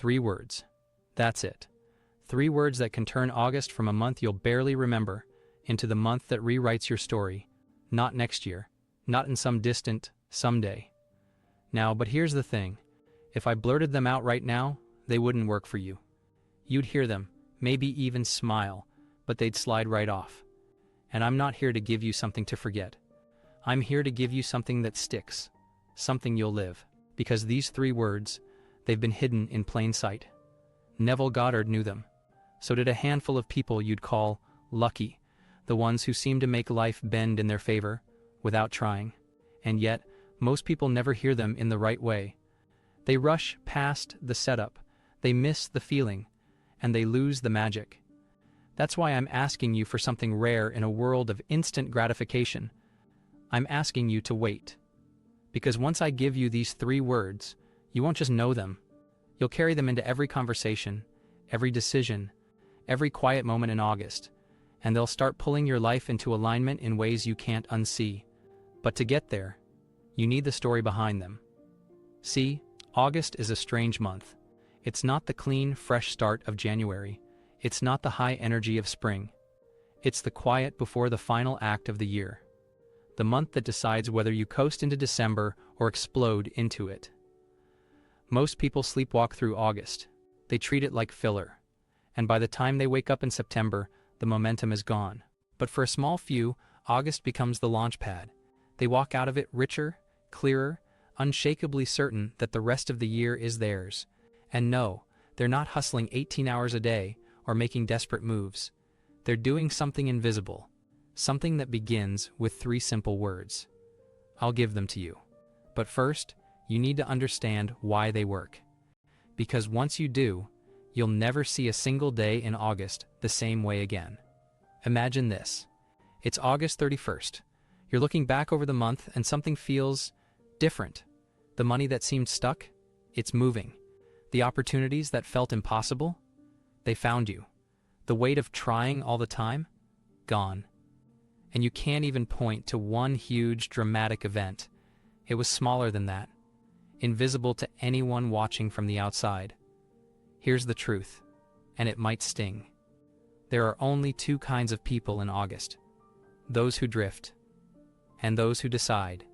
3 words. That's it. 3 words that can turn August from a month you'll barely remember into the month that rewrites your story. Not next year. Not in some distant someday. Now, but here's the thing. If I blurted them out right now, they wouldn't work for you. You'd hear them, maybe even smile, but they'd slide right off. And I'm not here to give you something to forget. I'm here to give you something that sticks, something you'll live. Because these 3 words, they've been hidden in plain sight. Neville Goddard knew them. So did a handful of people you'd call lucky, the ones who seem to make life bend in their favor, without trying. And yet, most people never hear them in the right way. They rush past the setup, they miss the feeling, and they lose the magic. That's why I'm asking you for something rare in a world of instant gratification. I'm asking you to wait. Because once I give you these 3 words, you won't just know them. You'll carry them into every conversation, every decision, every quiet moment in August, and they'll start pulling your life into alignment in ways you can't unsee. But to get there, you need the story behind them. See, August is a strange month. It's not the clean, fresh start of January. It's not the high energy of spring. It's the quiet before the final act of the year. The month that decides whether you coast into December or explode into it. Most people sleepwalk through August. They treat it like filler. And by the time they wake up in September, the momentum is gone. But for a small few, August becomes the launch pad. They walk out of it richer, clearer, unshakably certain that the rest of the year is theirs. And no, they're not hustling 18 hours a day or making desperate moves. They're doing something invisible, something that begins with 3 simple words. I'll give them to you. But first, you need to understand why they work. Because once you do, you'll never see a single day in August the same way again. Imagine this. It's August 31st. You're looking back over the month and something feels different. The money that seemed stuck, it's moving. The opportunities that felt impossible, they found you. The weight of trying all the time, gone. And you can't even point to one huge dramatic event. It was smaller than that, invisible to anyone watching from the outside. Here's the truth, and it might sting. There are only 2 kinds of people in August. Those who drift, and those who decide.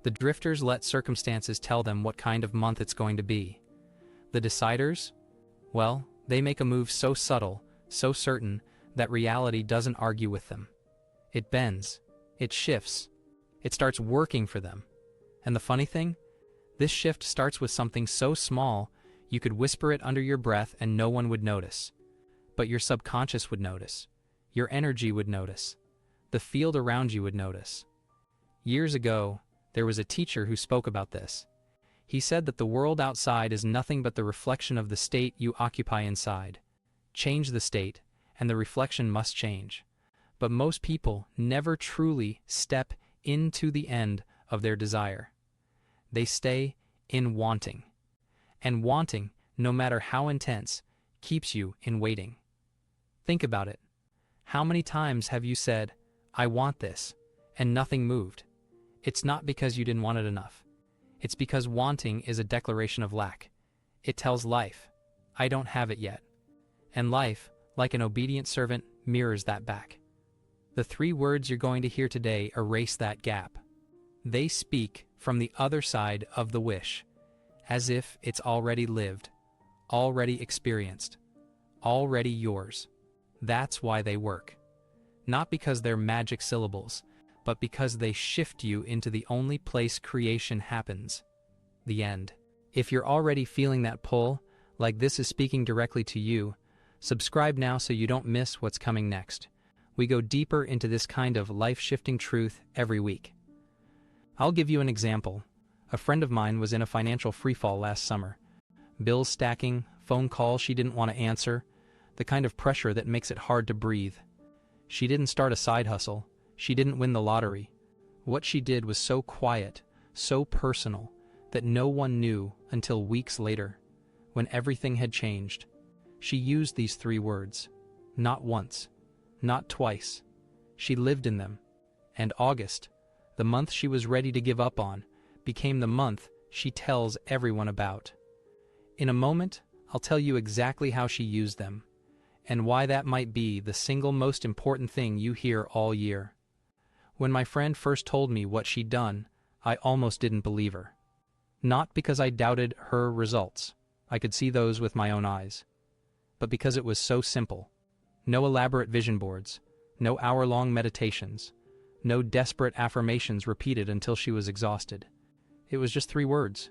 The drifters let circumstances tell them what kind of month it's going to be. The deciders? Well, they make a move so subtle, so certain, that reality doesn't argue with them. It bends. It shifts. It starts working for them. And the funny thing? This shift starts with something so small, you could whisper it under your breath and no one would notice. But your subconscious would notice. Your energy would notice. The field around you would notice. Years ago, there was a teacher who spoke about this. He said that the world outside is nothing but the reflection of the state you occupy inside. Change the state, and the reflection must change. But most people never truly step into the end of their desire. They stay in wanting. And wanting, no matter how intense, keeps you in waiting. Think about it. How many times have you said, "I want this," and nothing moved? It's not because you didn't want it enough. It's because wanting is a declaration of lack. It tells life, "I don't have it yet." And life, like an obedient servant, mirrors that back. The 3 words you're going to hear today erase that gap. They speak from the other side of the wish, as if it's already lived, already experienced, already yours. That's why they work. Not because they're magic syllables, but because they shift you into the only place creation happens, the end. If you're already feeling that pull, like this is speaking directly to you, subscribe now so you don't miss what's coming next. We go deeper into this kind of life-shifting truth every week. I'll give you an example. A friend of mine was in a financial freefall last summer. Bills stacking, phone calls she didn't want to answer, the kind of pressure that makes it hard to breathe. She didn't start a side hustle. She didn't win the lottery. What she did was so quiet, so personal, that no one knew until weeks later, when everything had changed. She used these 3 words. Not once. Not twice. She lived in them. And August, the month she was ready to give up on, became the month she tells everyone about. In a moment, I'll tell you exactly how she used them, and why that might be the single most important thing you hear all year. When my friend first told me what she'd done, I almost didn't believe her. Not because I doubted her results, I could see those with my own eyes, but because it was so simple. No elaborate vision boards, no hour-long meditations, no desperate affirmations repeated until she was exhausted. It was just 3 words.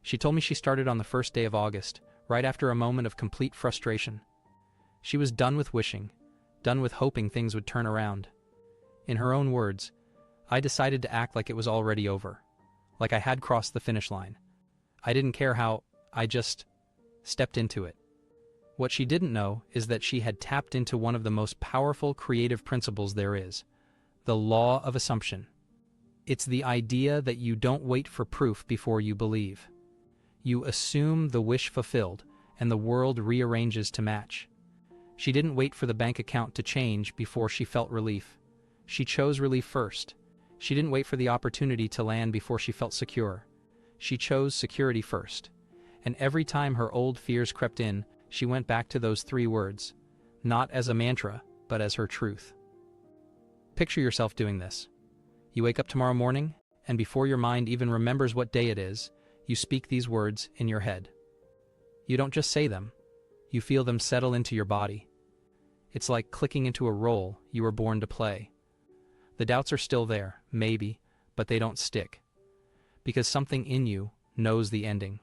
She told me she started on the first day of August, right after a moment of complete frustration. She was done with wishing, done with hoping things would turn around. In her own words, I decided to act like it was already over, like I had crossed the finish line. I didn't care how, I just stepped into it. What she didn't know is that she had tapped into one of the most powerful creative principles there is, the law of assumption. It's the idea that you don't wait for proof before you believe. You assume the wish fulfilled, and the world rearranges to match. She didn't wait for the bank account to change before she felt relief. She chose relief first. She didn't wait for the opportunity to land before she felt secure. She chose security first. And every time her old fears crept in, she went back to those 3 words, not as a mantra, but as her truth. Picture yourself doing this. You wake up tomorrow morning, and before your mind even remembers what day it is, you speak these words in your head. You don't just say them, you feel them settle into your body. It's like clicking into a role you were born to play. The doubts are still there, maybe, but they don't stick. Because something in you knows the ending.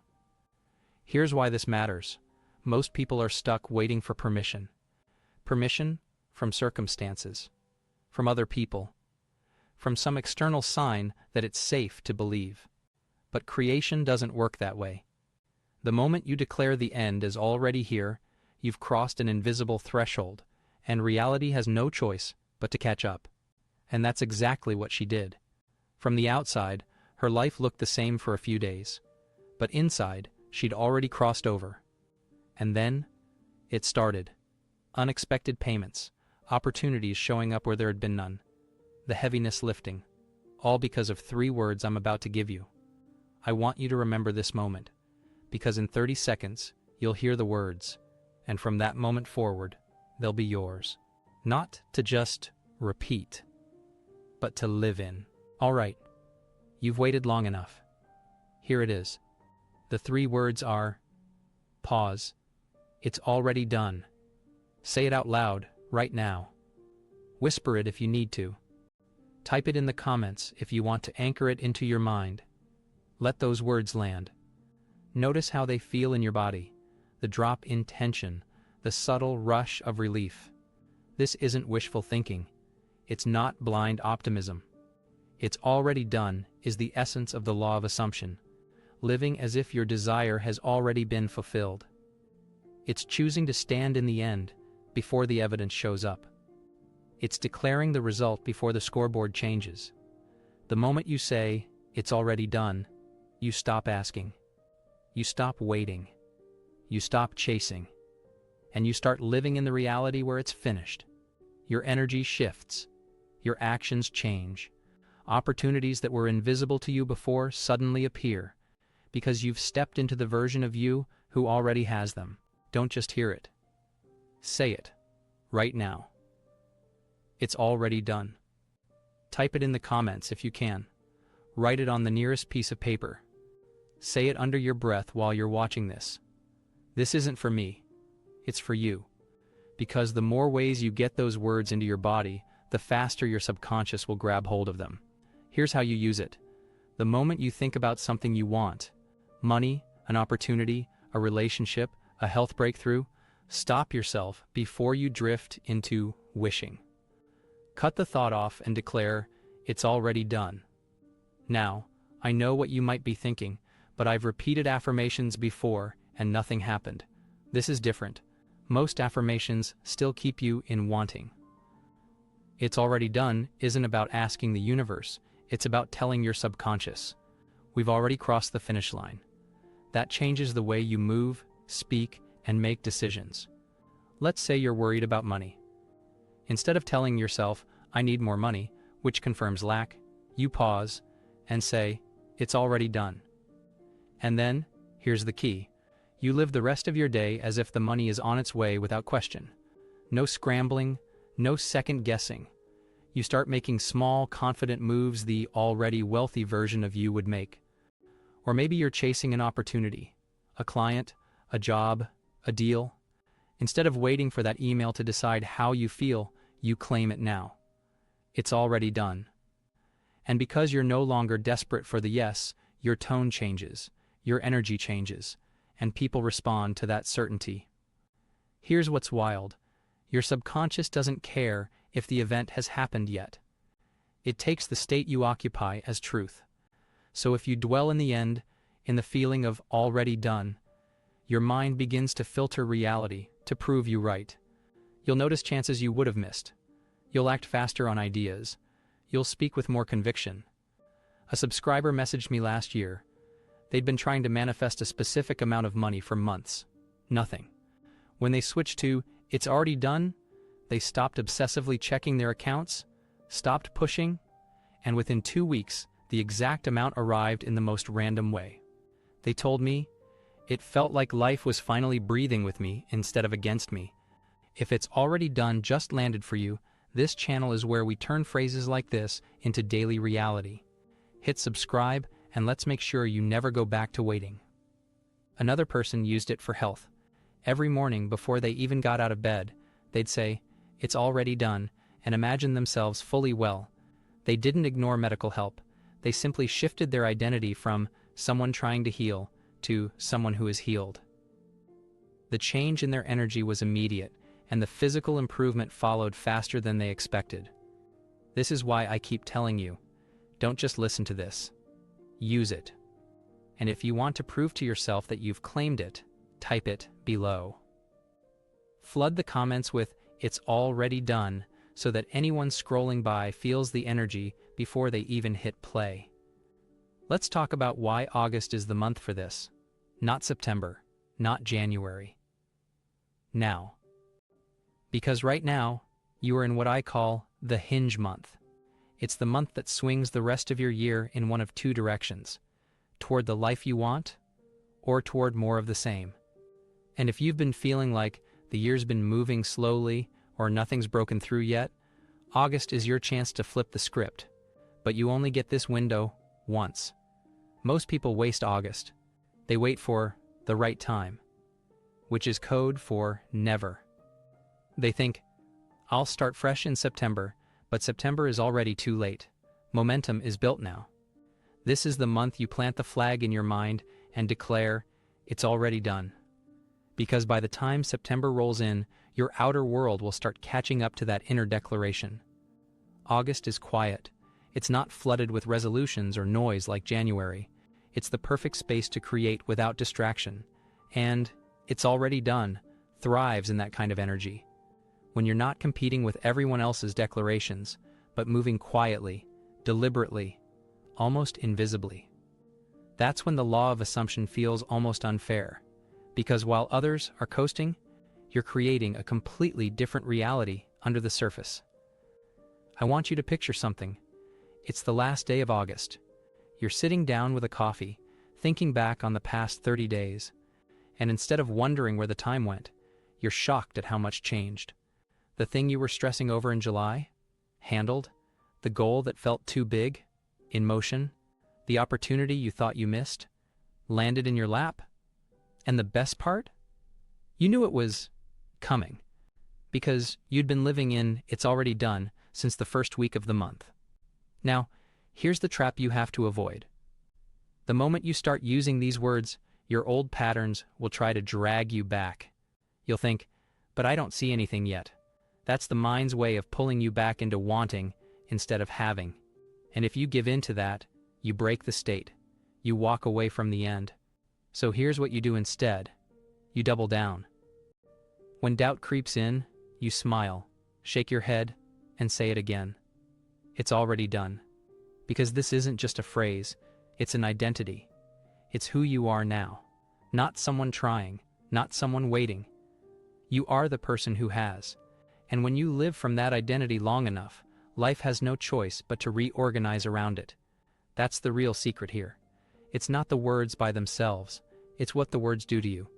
Here's why this matters. Most people are stuck waiting for permission. Permission from circumstances, from other people, from some external sign that it's safe to believe. But creation doesn't work that way. The moment you declare the end is already here, you've crossed an invisible threshold, and reality has no choice but to catch up. And that's exactly what she did. From the outside, her life looked the same for a few days. But inside, she'd already crossed over. And then, it started. Unexpected payments, opportunities showing up where there had been none, the heaviness lifting, all because of 3 words I'm about to give you. I want you to remember this moment, because in 30 seconds, you'll hear the words, and from that moment forward, they'll be yours. Not to just repeat, but to live in. All right, you've waited long enough. Here it is. The 3 words are, pause. It's already done. Say it out loud, right now. Whisper it if you need to. Type it in the comments if you want to anchor it into your mind. Let those words land. Notice how they feel in your body, the drop in tension, the subtle rush of relief. This isn't wishful thinking. It's not blind optimism. It's already done is the essence of the law of assumption, living as if your desire has already been fulfilled. It's choosing to stand in the end before the evidence shows up. It's declaring the result before the scoreboard changes. The moment you say, it's already done, you stop asking. You stop waiting. You stop chasing. And you start living in the reality where it's finished. Your energy shifts. Your actions change. Opportunities that were invisible to you before suddenly appear, because you've stepped into the version of you who already has them. Don't just hear it. Say it. Right now. It's already done. Type it in the comments if you can. Write it on the nearest piece of paper. Say it under your breath while you're watching this. This isn't for me. It's for you. Because the more ways you get those words into your body, the faster your subconscious will grab hold of them. Here's how you use it. The moment you think about something you want, money, an opportunity, a relationship, a health breakthrough, stop yourself before you drift into wishing. Cut the thought off and declare, it's already done. Now, I know what you might be thinking, but I've repeated affirmations before and nothing happened. This is different. Most affirmations still keep you in wanting. It's already done isn't about asking the universe, it's about telling your subconscious. We've already crossed the finish line. That changes the way you move, speak, and make decisions. Let's say you're worried about money. Instead of telling yourself, I need more money, which confirms lack, you pause and say, it's already done. And then, here's the key. You live the rest of your day as if the money is on its way without question. No scrambling, no second guessing. You start making small, confident moves the already wealthy version of you would make. Or maybe you're chasing an opportunity, a client, a job, a deal. Instead of waiting for that email to decide how you feel, you claim it now. It's already done. And because you're no longer desperate for the yes, your tone changes, your energy changes, and people respond to that certainty. Here's what's wild. Your subconscious doesn't care if the event has happened yet. It takes the state you occupy as truth. So if you dwell in the end, in the feeling of already done, your mind begins to filter reality to prove you right. You'll notice chances you would have missed. You'll act faster on ideas. You'll speak with more conviction. A subscriber messaged me last year. They'd been trying to manifest a specific amount of money for months. Nothing. When they switched to, "It's already done," they stopped obsessively checking their accounts, stopped pushing, and within 2 weeks, the exact amount arrived in the most random way. They told me, "It felt like life was finally breathing with me instead of against me." If "it's already done" just landed for you, this channel is where we turn phrases like this into daily reality. Hit subscribe, and let's make sure you never go back to waiting. Another person used it for health. Every morning before they even got out of bed, they'd say, "It's already done," and imagine themselves fully well. They didn't ignore medical help. They simply shifted their identity from someone trying to heal to someone who is healed. The change in their energy was immediate, and the physical improvement followed faster than they expected. This is why I keep telling you, don't just listen to this. Use it. And if you want to prove to yourself that you've claimed it, type it below. Flood the comments with "It's already done" so that anyone scrolling by feels the energy before they even hit play. Let's talk about why August is the month for this. Not September, not January. Now. Because right now, you are in what I call the hinge month. It's the month that swings the rest of your year in one of two directions: toward the life you want, or toward more of the same. And if you've been feeling like the year's been moving slowly or nothing's broken through yet, August is your chance to flip the script. But you only get this window once. Most people waste August. They wait for the right time, which is code for never. They think, "I'll start fresh in September," but September is already too late. Momentum is built now. This is the month you plant the flag in your mind and declare, "It's already done." Because by the time September rolls in, your outer world will start catching up to that inner declaration. August is quiet. It's not flooded with resolutions or noise like January. It's the perfect space to create without distraction. And "it's already done" thrives in that kind of energy. When you're not competing with everyone else's declarations, but moving quietly, deliberately, almost invisibly. That's when the law of assumption feels almost unfair. Because while others are coasting, you're creating a completely different reality under the surface. I want you to picture something. It's the last day of August. You're sitting down with a coffee, thinking back on the past 30 days. And instead of wondering where the time went, you're shocked at how much changed. The thing you were stressing over in July? Handled? The goal that felt too big? In motion? The opportunity you thought you missed? Landed in your lap? And the best part? You knew it was coming. Because you'd been living in "it's already done" since the first week of the month. Now, here's the trap you have to avoid. The moment you start using these words, your old patterns will try to drag you back. You'll think, "But I don't see anything yet." That's the mind's way of pulling you back into wanting instead of having. And if you give in to that, you break the state. You walk away from the end. So here's what you do instead. You double down. When doubt creeps in, you smile, shake your head, and say it again. "It's already done." Because this isn't just a phrase, it's an identity. It's who you are now. Not someone trying, not someone waiting. You are the person who has. And when you live from that identity long enough, life has no choice but to reorganize around it. That's the real secret here. It's not the words by themselves, it's what the words do to you.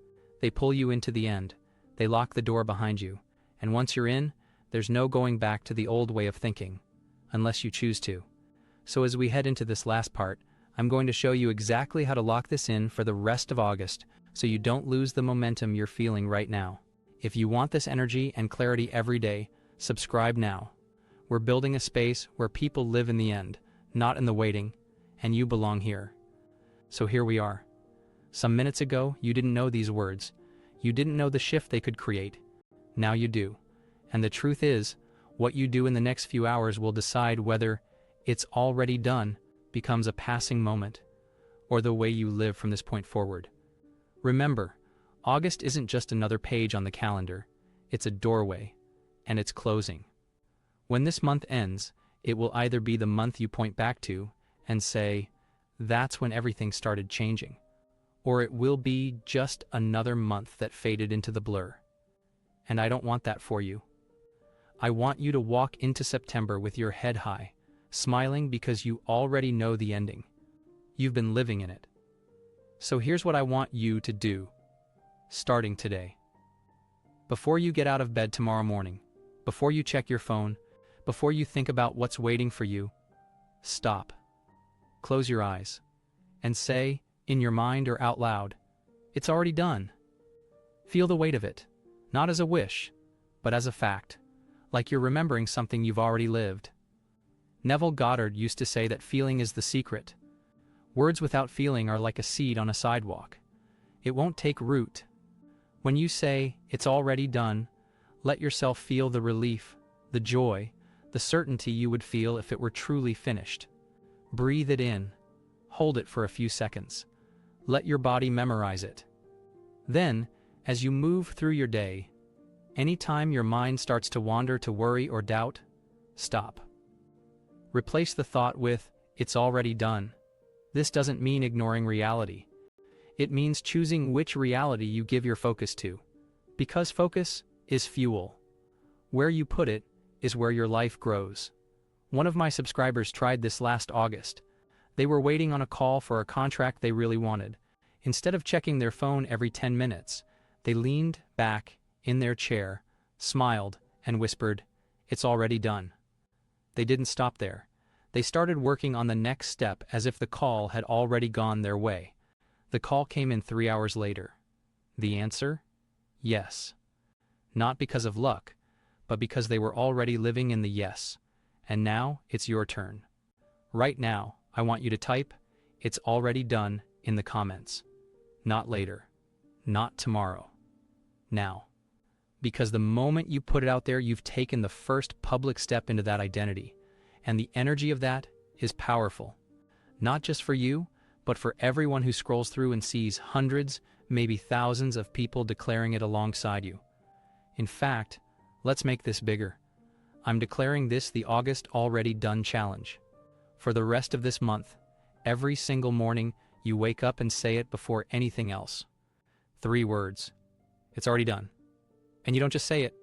They pull you into the end. They lock the door behind you. And once you're in, there's no going back to the old way of thinking, unless you choose to. So as we head into this last part, I'm going to show you exactly how to lock this in for the rest of August so you don't lose the momentum you're feeling right now. If you want this energy and clarity every day, subscribe now. We're building a space where people live in the end, not in the waiting, and you belong here. So here we are. Some minutes ago, you didn't know these words. You didn't know the shift they could create. Now you do. And the truth is, what you do in the next few hours will decide whether "it's already done" becomes a passing moment, or the way you live from this point forward. Remember, August isn't just another page on the calendar, it's a doorway, and it's closing. When this month ends, it will either be the month you point back to and say, "That's when everything started changing," or it will be just another month that faded into the blur. And I don't want that for you. I want you to walk into September with your head high, smiling because you already know the ending. You've been living in it. So here's what I want you to do, starting today. Before you get out of bed tomorrow morning, before you check your phone, before you think about what's waiting for you, stop. Close your eyes and say, in your mind or out loud, "It's already done." Feel the weight of it, not as a wish, but as a fact, like you're remembering something you've already lived. Neville Goddard used to say that feeling is the secret. Words without feeling are like a seed on a sidewalk. It won't take root. When you say, "It's already done," let yourself feel the relief, the joy, the certainty you would feel if it were truly finished. Breathe it in. Hold it for a few seconds. Let your body memorize it. Then, as you move through your day, anytime your mind starts to wander to worry or doubt, stop. Replace the thought with, "It's already done." This doesn't mean ignoring reality. It means choosing which reality you give your focus to. Because focus is fuel. Where you put it is where your life grows. One of my subscribers tried this last August. They were waiting on a call for a contract they really wanted. Instead of checking their phone every 10 minutes, they leaned back in their chair, smiled, and whispered, "It's already done." They didn't stop there. They started working on the next step as if the call had already gone their way. The call came in 3 hours later. The answer? Yes. Not because of luck, but because they were already living in the yes. And now it's your turn. Right now, I want you to type, "It's already done," in the comments. Not later. Not tomorrow. Now. Because the moment you put it out there, you've taken the first public step into that identity. And the energy of that is powerful. Not just for you, but for everyone who scrolls through and sees hundreds, maybe thousands of people declaring it alongside you. In fact, let's make this bigger. I'm declaring this the August Already Done Challenge. For the rest of this month, every single morning, you wake up and say it before anything else. 3 words. It's already done. And you don't just say it.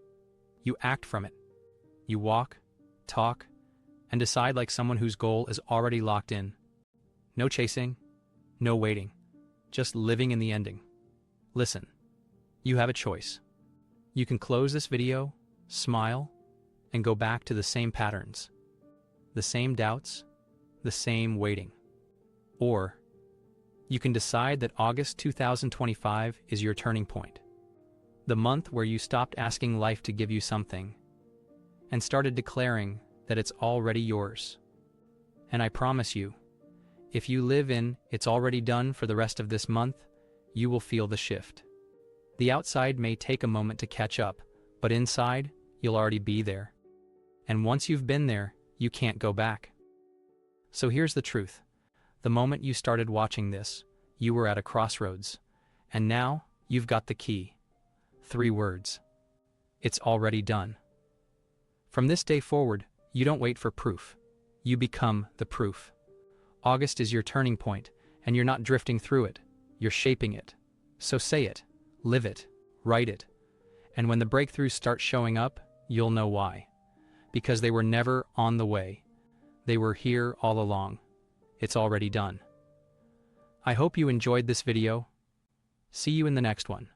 You act from it. You walk, talk, and decide like someone whose goal is already locked in. No chasing, no waiting, just living in the ending. Listen, you have a choice. You can close this video, smile, and go back to the same patterns, the same doubts, the same waiting. Or you can decide that August 2025 is your turning point. The month where you stopped asking life to give you something and started declaring that it's already yours. And I promise you, if you live in "It's already done" for the rest of this month, you will feel the shift. The outside may take a moment to catch up, but inside, you'll already be there. And once you've been there, you can't go back. So here's the truth. The moment you started watching this, you were at a crossroads. And now, you've got the key. 3 words. It's already done. From this day forward, you don't wait for proof. You become the proof. August is your turning point, and you're not drifting through it. You're shaping it. So say it, live it, write it. And when the breakthroughs start showing up, you'll know why. Because they were never on the way. They were here all along. It's already done. I hope you enjoyed this video. See you in the next one.